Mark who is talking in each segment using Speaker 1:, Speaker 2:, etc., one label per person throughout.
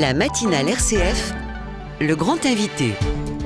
Speaker 1: La matinale RCF, le grand invité.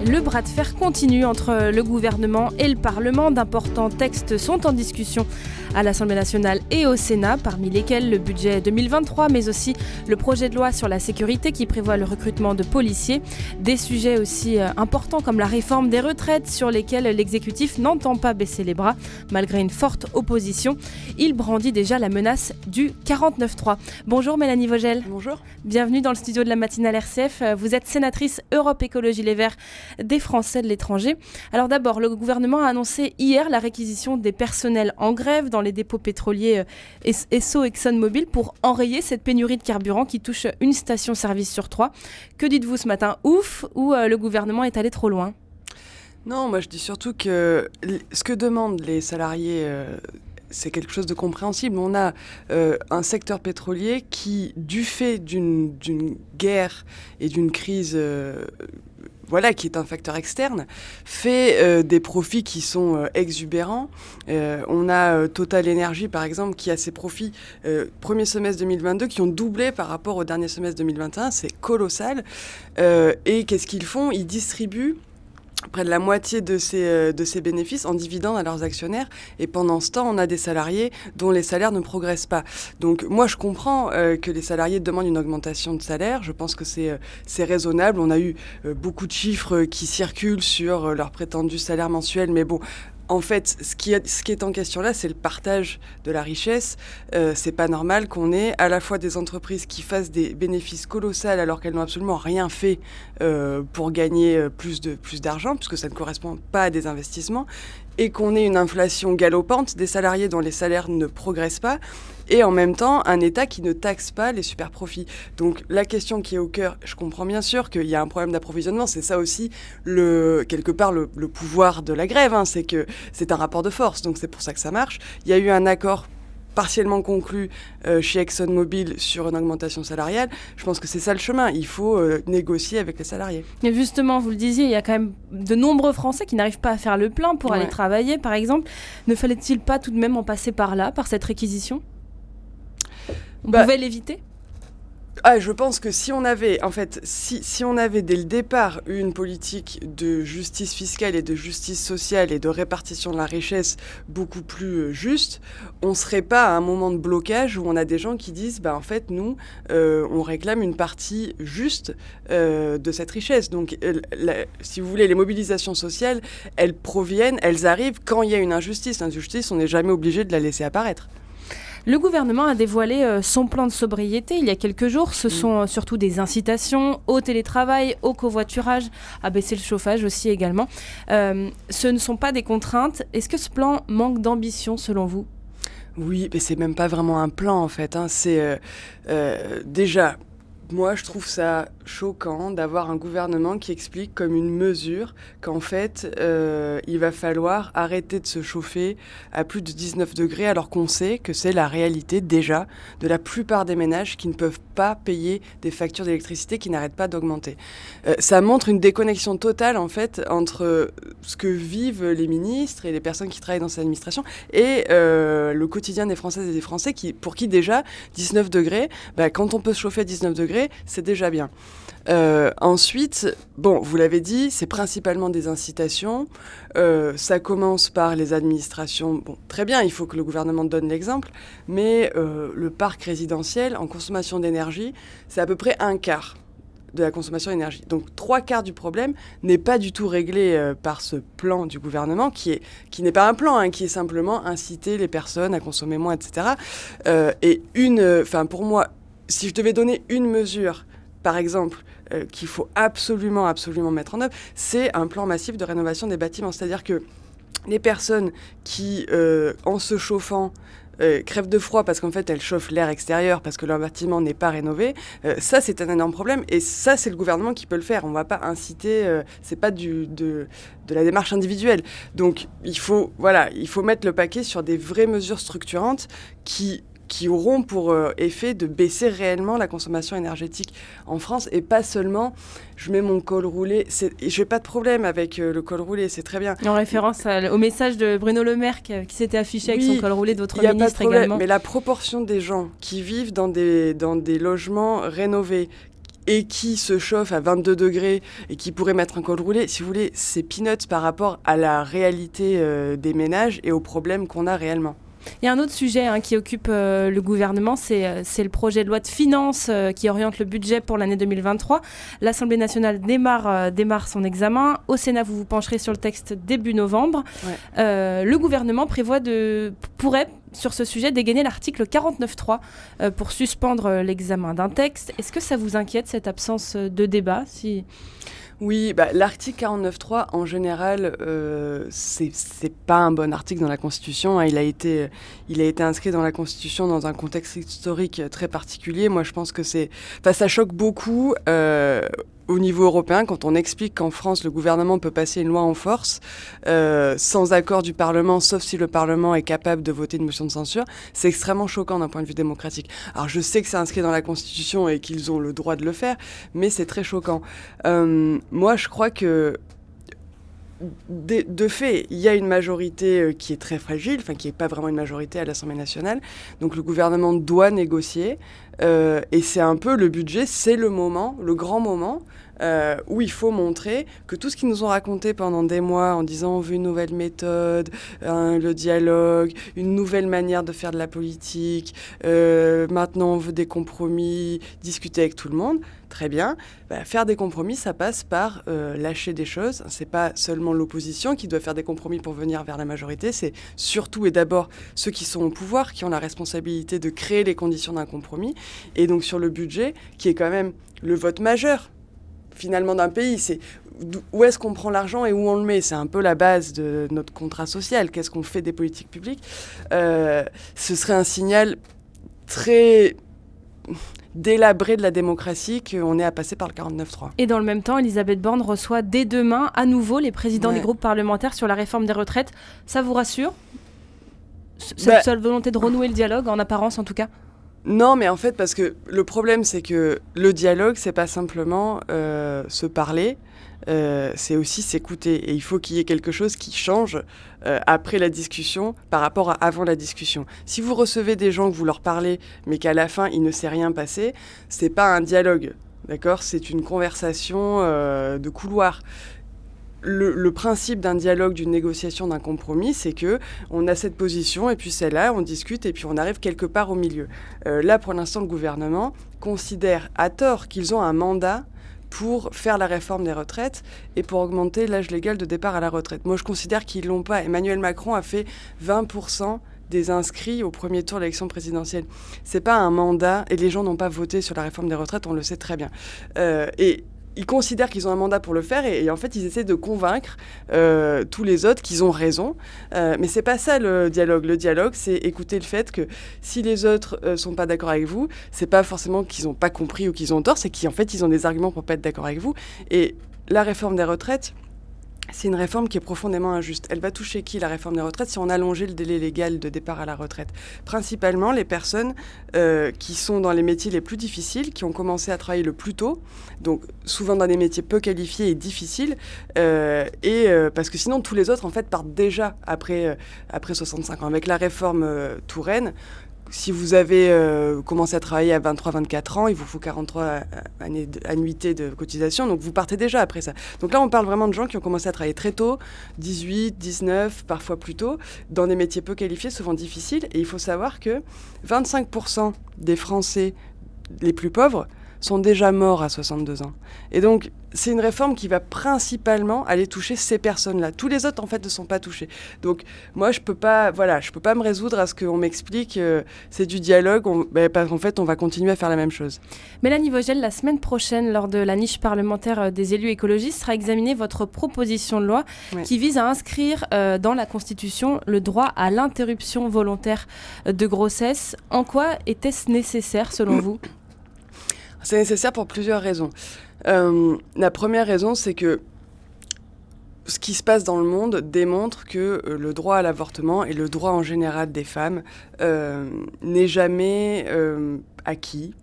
Speaker 2: Le bras de fer continue entre le gouvernement et le Parlement. D'importants textes sont en discussion à l'Assemblée nationale et au Sénat, parmi lesquels le budget 2023, mais aussi le projet de loi sur la sécurité qui prévoit le recrutement de policiers. Des sujets aussi importants comme la réforme des retraites sur lesquels l'exécutif n'entend pas baisser les bras, malgré une forte opposition. Il brandit déjà la menace du 49.3. Bonjour Mélanie Vogel.
Speaker 3: Bonjour.
Speaker 2: Bienvenue dans le studio de la matinale RCF. Vous êtes sénatrice Europe Écologie Les Verts des Français de l'étranger. Alors d'abord, le gouvernement a annoncé hier la réquisition des personnels en grève dans les dépôts pétroliers Esso et ExxonMobil pour enrayer cette pénurie de carburant qui touche une station-service sur 3. Que dites-vous ce matin? Ouf, ou le gouvernement est allé trop loin?
Speaker 3: Non, moi je dis surtout que ce que demandent les salariés, c'est quelque chose de compréhensible. On a un secteur pétrolier qui, du fait d'une guerre et d'une crise qui est un facteur externe, fait des profits qui sont exubérants. On a Total Energy, par exemple, qui a ses profits premier semestre 2022 qui ont doublé par rapport au dernier semestre 2021. C'est colossal. Et qu'est-ce qu'ils font? Ils distribuent près de la moitié de ces bénéfices en dividendes à leurs actionnaires. Et pendant ce temps, on a des salariés dont les salaires ne progressent pas. Donc moi, je comprends que les salariés demandent une augmentation de salaire. Je pense que c'est raisonnable. On a eu beaucoup de chiffres qui circulent sur leur prétendu salaire mensuel. Mais bon, en fait, ce qui est en question là, c'est le partage de la richesse. C'est pas normal qu'on ait à la fois des entreprises qui fassent des bénéfices colossaux alors qu'elles n'ont absolument rien fait pour gagner plus d'argent, puisque ça ne correspond pas à des investissements, et qu'on ait une inflation galopante, des salariés dont les salaires ne progressent pas, et en même temps un État qui ne taxe pas les super profits. Donc la question qui est au cœur, je comprends bien sûr qu'il y a un problème d'approvisionnement, c'est ça aussi quelque part le pouvoir de la grève, c'est que c'est un rapport de force, donc c'est pour ça que ça marche. Il y a eu un accord partiellement conclu chez ExxonMobil sur une augmentation salariale. Je pense que c'est ça le chemin. Il faut négocier avec les salariés.
Speaker 2: Mais justement, vous le disiez, il y a quand même de nombreux Français qui n'arrivent pas à faire le plein pour aller travailler, par exemple. Ne fallait-il pas tout de même en passer par là, par cette réquisition? On pouvait l'éviter?
Speaker 3: Je pense que si on avait dès le départ eu une politique de justice fiscale et de justice sociale et de répartition de la richesse beaucoup plus juste, on ne serait pas à un moment de blocage où on a des gens qui disent en fait nous on réclame une partie juste de cette richesse. Donc si vous voulez, les mobilisations sociales, elles arrivent quand il y a une injustice. L'injustice, on n'est jamais obligé de la laisser apparaître.
Speaker 2: Le gouvernement a dévoilé son plan de sobriété il y a quelques jours. Ce sont surtout des incitations au télétravail, au covoiturage, à baisser le chauffage aussi également. Ce ne sont pas des contraintes. Est-ce que ce plan manque d'ambition selon vous?
Speaker 3: Oui, mais c'est même pas vraiment un plan en fait. C'est déjà... Moi, je trouve ça choquant d'avoir un gouvernement qui explique comme une mesure qu'en fait, il va falloir arrêter de se chauffer à plus de 19 degrés alors qu'on sait que c'est la réalité déjà de la plupart des ménages qui ne peuvent pas payer des factures d'électricité qui n'arrêtent pas d'augmenter. Ça montre une déconnexion totale en fait entre ce que vivent les ministres et les personnes qui travaillent dans cette administration et le quotidien des Françaises et des Français pour qui déjà 19 degrés, quand on peut se chauffer à 19 degrés, c'est déjà bien. Ensuite, vous l'avez dit, c'est principalement des incitations. Ça commence par les administrations. Très bien, il faut que le gouvernement donne l'exemple, mais le parc résidentiel en consommation d'énergie, c'est à peu près un quart de la consommation d'énergie. Donc 3/4 du problème n'est pas du tout réglé par ce plan du gouvernement qui n'est pas un plan, qui est simplement inciter les personnes à consommer moins, etc. Pour moi, si je devais donner une mesure, par exemple, qu'il faut absolument mettre en œuvre, c'est un plan massif de rénovation des bâtiments. C'est-à-dire que les personnes qui, en se chauffant, crèvent de froid parce qu'en fait elles chauffent l'air extérieur parce que leur bâtiment n'est pas rénové, ça c'est un énorme problème et ça c'est le gouvernement qui peut le faire. On ne va pas inciter, c'est pas de la démarche individuelle. Donc il faut mettre le paquet sur des vraies mesures structurantes qui auront pour effet de baisser réellement la consommation énergétique en France et pas seulement je mets mon col roulé. Je n'ai pas de problème avec le col roulé, c'est très bien.
Speaker 2: En référence au message de Bruno Le Maire qui s'était affiché avec son col roulé, d'autres ministres également.
Speaker 3: Mais la proportion des gens qui vivent dans des logements rénovés et qui se chauffe à 22 degrés et qui pourrait mettre un col roulé, si vous voulez, c'est peanuts par rapport à la réalité des ménages et aux problèmes qu'on a réellement.
Speaker 2: Il y a un autre sujet qui occupe le gouvernement, c'est le projet de loi de finances qui oriente le budget pour l'année 2023. L'Assemblée nationale démarre son examen. Au Sénat, vous vous pencherez sur le texte début novembre. Ouais. Le gouvernement pourrait, sur ce sujet, dégainer l'article 49.3 pour suspendre l'examen d'un texte. Est-ce que ça vous inquiète, cette absence de débat
Speaker 3: Oui, l'article 49.3, en général, c'est pas un bon article dans la Constitution. Il a été inscrit dans la Constitution dans un contexte historique très particulier. Moi, je pense que ça choque beaucoup au niveau européen quand on explique qu'en France, le gouvernement peut passer une loi en force sans accord du Parlement, sauf si le Parlement est capable de voter une motion de censure. C'est extrêmement choquant d'un point de vue démocratique. Alors, je sais que c'est inscrit dans la Constitution et qu'ils ont le droit de le faire, mais c'est très choquant. Moi, je crois que, de fait, il y a une majorité qui est très fragile, qui n'est pas vraiment une majorité à l'Assemblée nationale. Donc, le gouvernement doit négocier. Et c'est un peu le budget, c'est le grand moment, où il faut montrer que tout ce qu'ils nous ont raconté pendant des mois en disant on veut une nouvelle méthode, le dialogue, une nouvelle manière de faire de la politique, maintenant on veut des compromis, discuter avec tout le monde, très bien. Faire des compromis, ça passe par lâcher des choses. C'est pas seulement l'opposition qui doit faire des compromis pour venir vers la majorité, c'est surtout et d'abord ceux qui sont au pouvoir qui ont la responsabilité de créer les conditions d'un compromis. Et donc sur le budget, qui est quand même le vote majeur finalement d'un pays, c'est où est-ce qu'on prend l'argent et où on le met. C'est un peu la base de notre contrat social. Qu'est-ce qu'on fait des politiques publiques ? Ce serait un signal très délabré de la démocratie qu'on est à passer par le 49.3.
Speaker 2: Et dans le même temps, Elisabeth Borne reçoit dès demain à nouveau les présidents des groupes parlementaires sur la réforme des retraites. Ça vous rassure ? Cette seule volonté de renouer le dialogue, en apparence en tout cas ?
Speaker 3: Non, mais en fait, parce que le problème, c'est que le dialogue, c'est pas simplement se parler, c'est aussi s'écouter. Et il faut qu'il y ait quelque chose qui change après la discussion par rapport à avant la discussion. Si vous recevez des gens que vous leur parlez, mais qu'à la fin, il ne s'est rien passé, c'est pas un dialogue, d'accord ? C'est une conversation de couloir. Le principe d'un dialogue, d'une négociation, d'un compromis, c'est que on a cette position et puis celle-là, on discute et puis on arrive quelque part au milieu. Là, pour l'instant, le gouvernement considère à tort qu'ils ont un mandat pour faire la réforme des retraites et pour augmenter l'âge légal de départ à la retraite. Moi, je considère qu'ils ne l'ont pas. Emmanuel Macron a fait 20% des inscrits au premier tour de l'élection présidentielle. C'est pas un mandat et les gens n'ont pas voté sur la réforme des retraites, on le sait très bien. Et ils considèrent qu'ils ont un mandat pour le faire et en fait, ils essaient de convaincre tous les autres qu'ils ont raison. Mais c'est pas ça le dialogue. Le dialogue, c'est écouter le fait que si les autres sont pas d'accord avec vous, c'est pas forcément qu'ils ont pas compris ou qu'ils ont tort, c'est qu'en fait, ils ont des arguments pour pas être d'accord avec vous. Et la réforme des retraites, c'est une réforme qui est profondément injuste. Elle va toucher qui, la réforme des retraites, si on allongeait le délai légal de départ à la retraite ? Principalement les personnes qui sont dans les métiers les plus difficiles, qui ont commencé à travailler le plus tôt, donc souvent dans des métiers peu qualifiés et difficiles, parce que sinon tous les autres en fait partent déjà après 65 ans. Avec la réforme Touraine, si vous avez commencé à travailler à 23-24 ans, il vous faut 43 annuités de cotisation, donc vous partez déjà après ça. Donc là, on parle vraiment de gens qui ont commencé à travailler très tôt, 18, 19, parfois plus tôt, dans des métiers peu qualifiés, souvent difficiles. Et il faut savoir que 25% des Français les plus pauvres sont déjà morts à 62 ans. Et donc, c'est une réforme qui va principalement aller toucher ces personnes-là. Tous les autres, en fait, ne sont pas touchés. Donc, moi, je peux pas me résoudre à ce qu'on m'explique c'est du dialogue, parce qu'en fait, on va continuer à faire la même chose.
Speaker 2: Mélanie Vogel, la semaine prochaine, lors de la niche parlementaire des élus écologistes, sera examinée votre proposition de loi qui vise à inscrire dans la Constitution le droit à l'interruption volontaire de grossesse. En quoi était-ce nécessaire, selon vous ?
Speaker 3: C'est nécessaire pour plusieurs raisons. La première raison, c'est que ce qui se passe dans le monde démontre que le droit à l'avortement et le droit en général des femmes n'est jamais acquis,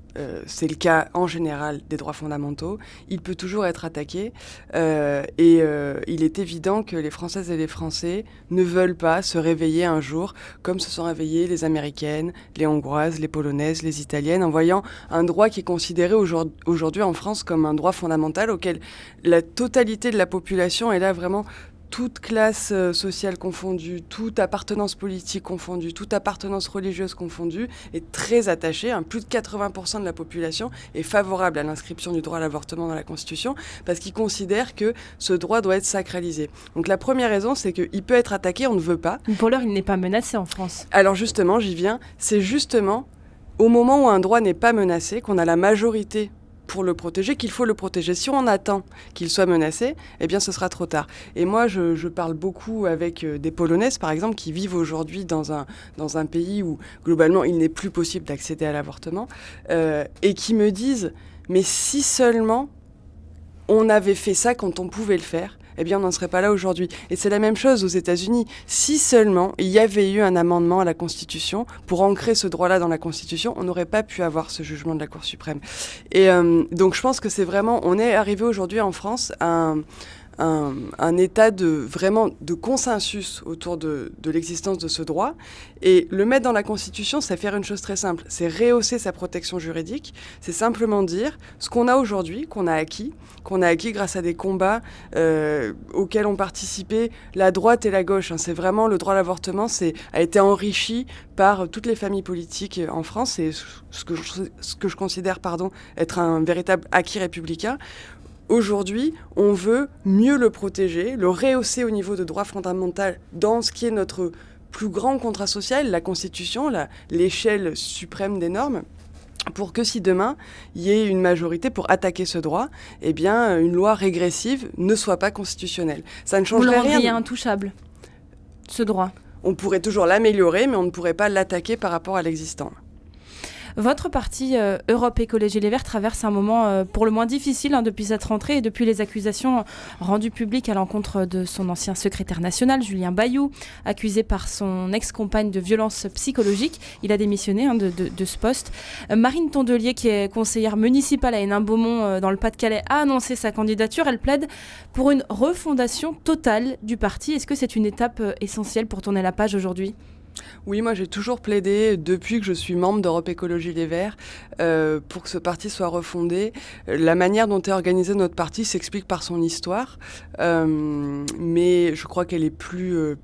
Speaker 3: c'est le cas en général des droits fondamentaux, il peut toujours être attaqué. Il est évident que les Françaises et les Français ne veulent pas se réveiller un jour comme se sont réveillées les Américaines, les Hongroises, les Polonaises, les Italiennes, en voyant un droit qui est considéré aujourd'hui en France comme un droit fondamental auquel la totalité de la population est là vraiment, toute classe sociale confondue, toute appartenance politique confondue, toute appartenance religieuse confondue, est très attachée. Plus de 80% de la population est favorable à l'inscription du droit à l'avortement dans la Constitution parce qu'ils considèrent que ce droit doit être sacralisé. Donc la première raison, c'est qu'il peut être attaqué, on ne veut pas.
Speaker 2: Pour l'heure, il n'est pas menacé en France.
Speaker 3: Alors justement, j'y viens, c'est justement au moment où un droit n'est pas menacé, qu'on a la majorité pour le protéger, qu'il faut le protéger. Si on attend qu'il soit menacé, eh bien ce sera trop tard. Et moi, je parle beaucoup avec des Polonaises, par exemple, qui vivent aujourd'hui dans un pays où, globalement, il n'est plus possible d'accéder à l'avortement, et qui me disent, mais si seulement on avait fait ça quand on pouvait le faire, eh bien on n'en serait pas là aujourd'hui. Et c'est la même chose aux États-Unis. Si seulement il y avait eu un amendement à la Constitution pour ancrer ce droit-là dans la Constitution, on n'aurait pas pu avoir ce jugement de la Cour suprême. Et donc je pense que c'est vraiment, on est arrivé aujourd'hui en France à un état vraiment de consensus autour de l'existence de ce droit. Et le mettre dans la Constitution, c'est faire une chose très simple. C'est rehausser sa protection juridique. C'est simplement dire ce qu'on a aujourd'hui, qu'on a acquis grâce à des combats auxquels ont participé la droite et la gauche. C'est vraiment le droit à l'avortement, a été enrichi par toutes les familles politiques en France. Et ce que je considère être un véritable acquis républicain. Aujourd'hui, on veut mieux le protéger, le rehausser au niveau de droit fondamental dans ce qui est notre plus grand contrat social, la Constitution, l'échelle suprême des normes, pour que si demain, il y ait une majorité pour attaquer ce droit, eh bien, une loi régressive ne soit pas constitutionnelle. Ça ne changerait rien.
Speaker 2: Vous le rendriez intouchable, ce droit?
Speaker 3: On pourrait toujours l'améliorer, mais on ne pourrait pas l'attaquer par rapport à l'existant.
Speaker 2: Votre parti Europe Écologie Les Verts traverse un moment pour le moins difficile depuis cette rentrée et depuis les accusations rendues publiques à l'encontre de son ancien secrétaire national, Julien Bayou, accusé par son ex-compagne de violence psychologique. Il a démissionné de ce poste. Marine Tondelier, qui est conseillère municipale à Hénin-Beaumont dans le Pas-de-Calais, a annoncé sa candidature. Elle plaide pour une refondation totale du parti. Est-ce que c'est une étape essentielle pour tourner la page aujourd'hui ?
Speaker 3: Oui, moi j'ai toujours plaidé, depuis que je suis membre d'Europe Écologie Les Verts, pour que ce parti soit refondé. La manière dont est organisé notre parti s'explique par son histoire, mais je crois qu'elle est plus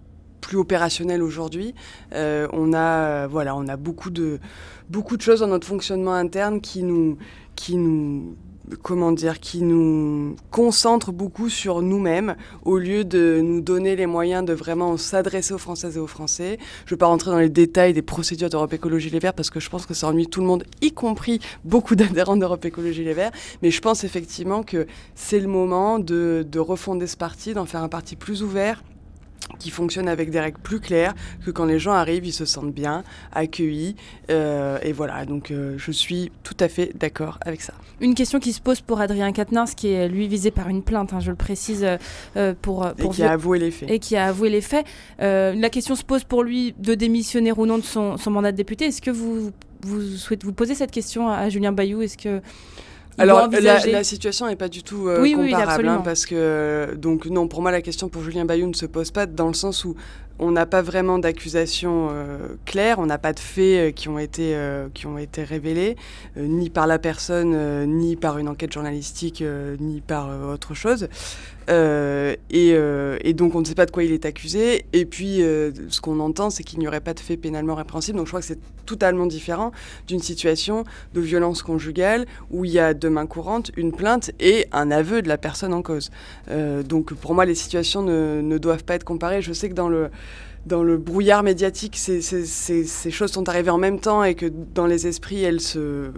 Speaker 3: opérationnelle aujourd'hui. On a beaucoup de choses dans notre fonctionnement interne qui nous concentre beaucoup sur nous-mêmes au lieu de nous donner les moyens de vraiment s'adresser aux Françaises et aux Français. Je ne vais pas rentrer dans les détails des procédures d'Europe Écologie Les Verts parce que je pense que ça ennuie tout le monde, y compris beaucoup d'adhérents d'Europe Écologie Les Verts. Mais je pense effectivement que c'est le moment de refonder ce parti, d'en faire un parti plus ouvert, qui fonctionne avec des règles plus claires, que quand les gens arrivent, ils se sentent bien, accueillis. Et voilà, donc je suis tout à fait d'accord avec ça.
Speaker 2: Une question qui se pose pour Adrien Quatennens, qui est lui visé par une plainte, je le précise,
Speaker 3: et qui a avoué les faits.
Speaker 2: Et qui a avoué les faits. La question se pose pour lui de démissionner ou non de son mandat de député. Est-ce que vous souhaitez vous poser cette question à Julien Bayou? Est-ce que
Speaker 3: alors la situation n'est pas du tout comparable,
Speaker 2: oui,
Speaker 3: parce que donc non, pour moi la question pour Julien Bayou ne se pose pas dans le sens où on n'a pas vraiment d'accusation claire, on n'a pas de faits qui ont été révélés, ni par la personne, ni par une enquête journalistique, ni par autre chose. Et donc on ne sait pas de quoi il est accusé. Et puis ce qu'on entend, c'est qu'il n'y aurait pas de fait pénalement répréhensible. Donc je crois que c'est totalement différent d'une situation de violence conjugale où il y a de main courante une plainte et un aveu de la personne en cause. Donc pour moi, les situations ne doivent pas être comparées. Je sais que dans le brouillard médiatique, ces choses sont arrivées en même temps et que dans les esprits, elles se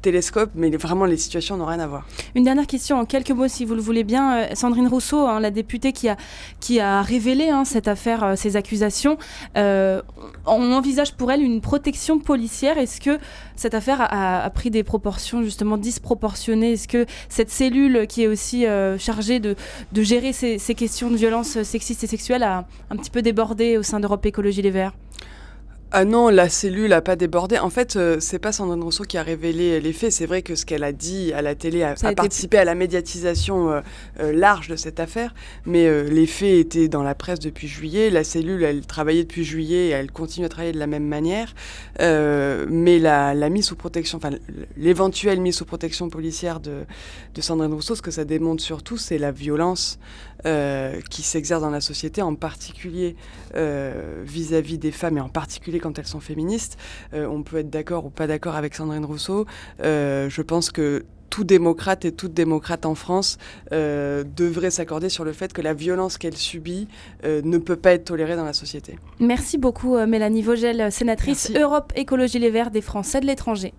Speaker 3: télescopent, mais vraiment, les situations n'ont rien à voir.
Speaker 2: Une dernière question, en quelques mots, si vous le voulez bien. Sandrine Rousseau, la députée qui a révélé cette affaire, ces accusations, on envisage pour elle une protection policière. Est-ce que cette affaire a pris des proportions justement disproportionnées? Est-ce que cette cellule qui est aussi chargée de gérer ces questions de violence sexistes et sexuelles a un petit peu débordé au sein d'Europe Écologie Les Verts?
Speaker 3: Ah non, la cellule n'a pas débordé. En fait, c'est pas Sandrine Rousseau qui a révélé les faits. C'est vrai que ce qu'elle a dit à la télé a participé à la médiatisation large de cette affaire. Mais les faits étaient dans la presse depuis juillet. La cellule, elle travaillait depuis juillet et elle continue à travailler de la même manière. Mais la mise sous protection, enfin l'éventuelle mise sous protection policière de Sandrine Rousseau, ce que ça démontre surtout, c'est la violence qui s'exerce dans la société, en particulier vis-à-vis des femmes et en particulier quand elles sont féministes. On peut être d'accord ou pas d'accord avec Sandrine Rousseau. Je pense que tout démocrate et toute démocrate en France devrait s'accorder sur le fait que la violence qu'elle subit ne peut pas être tolérée dans la société.
Speaker 2: Merci beaucoup Mélanie Vogel, sénatrice Europe Écologie Les Verts des Français de l'étranger.